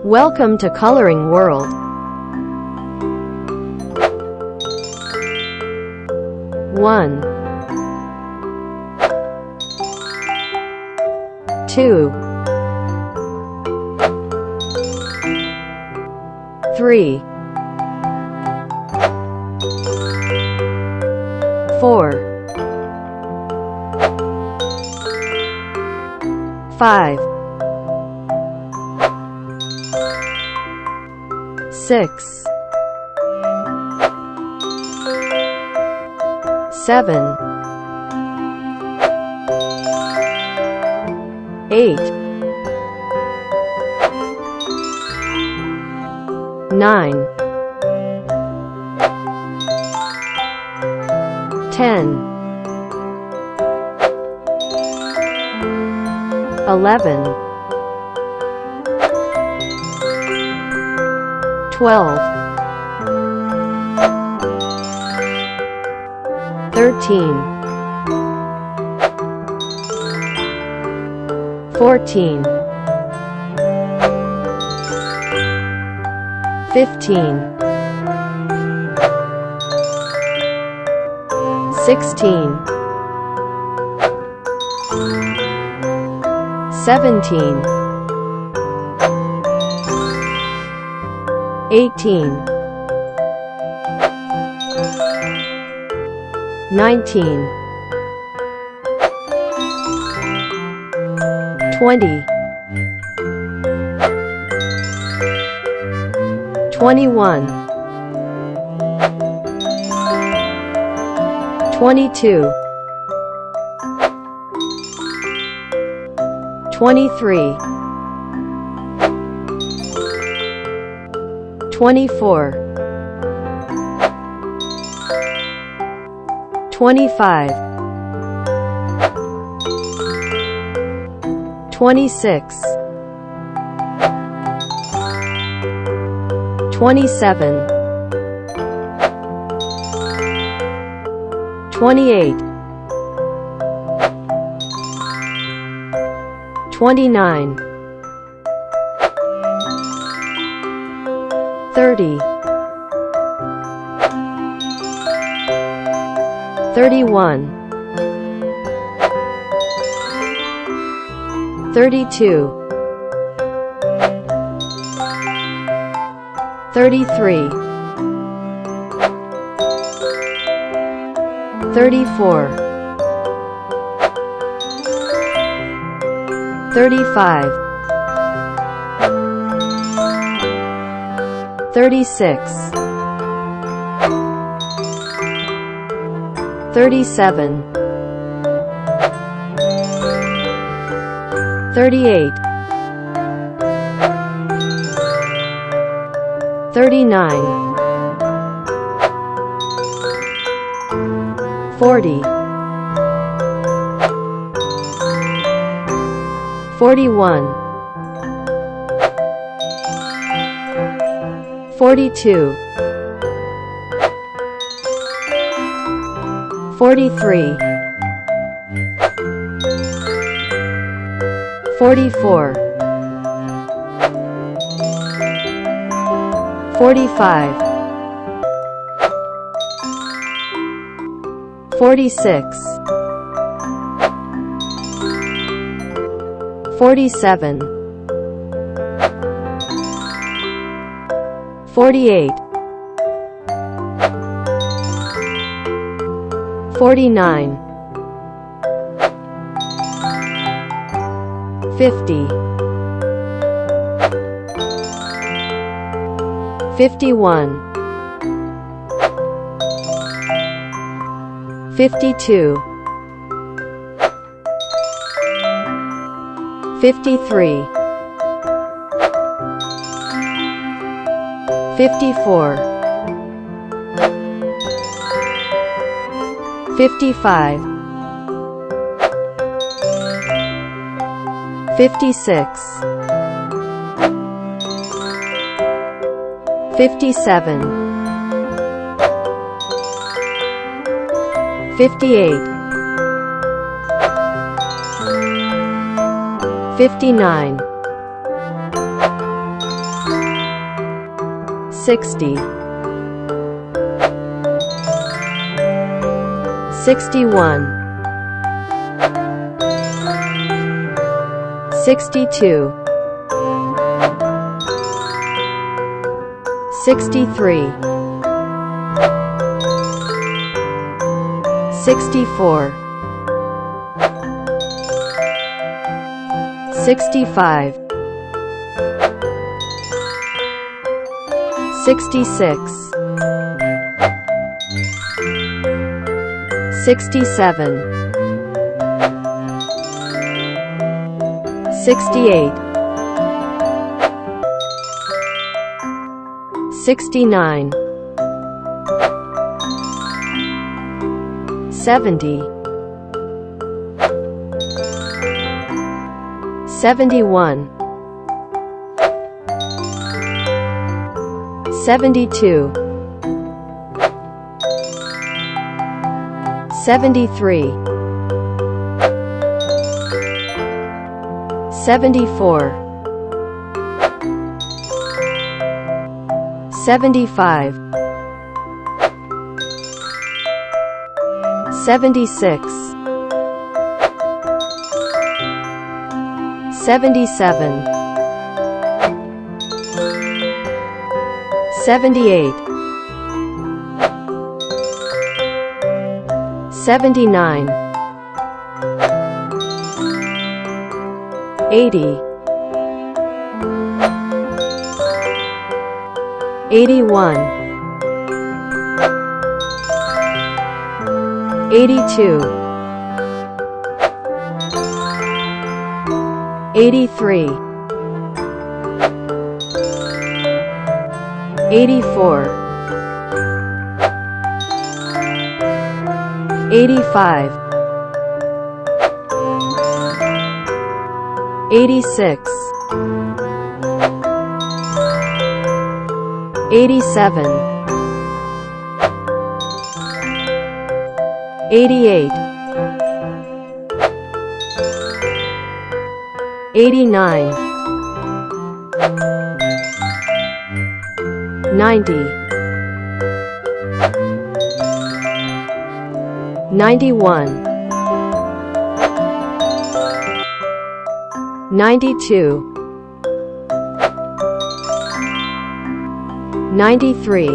Welcome to Coloring World. One, two, three, four, five, six, seven, eight, nine, 10, 11, 12, 13, 14, 15, 16, 17, 18, 19, 20, 21, 22, 23, 24, 25, 26, 27, 28, 29, 30, 31, 32, 33, 34, 35, 36, 37, 38, 39, 40, 41, 42, 43, 44, 45, 46, 47, 48, 49, 50, 51, 52, 53, 54, 55, 56, 57, 58, 59, 60, 61, 62, 63, 64, 65, 66, 67, 68, 69, 70, 71, 72, 73, 74, 75, 76, 77, 78, 79, 80, 81, 82, 83, 84, 85, 86, 87, 88, 89, 90, 91, 92, 93,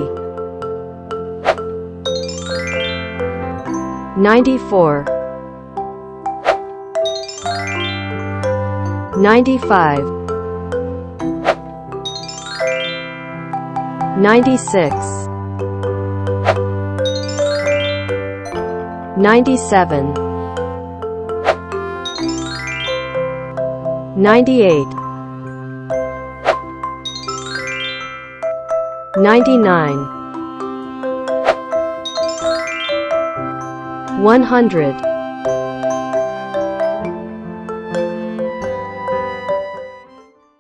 94, 95, 96, 97, 98, 99, 100,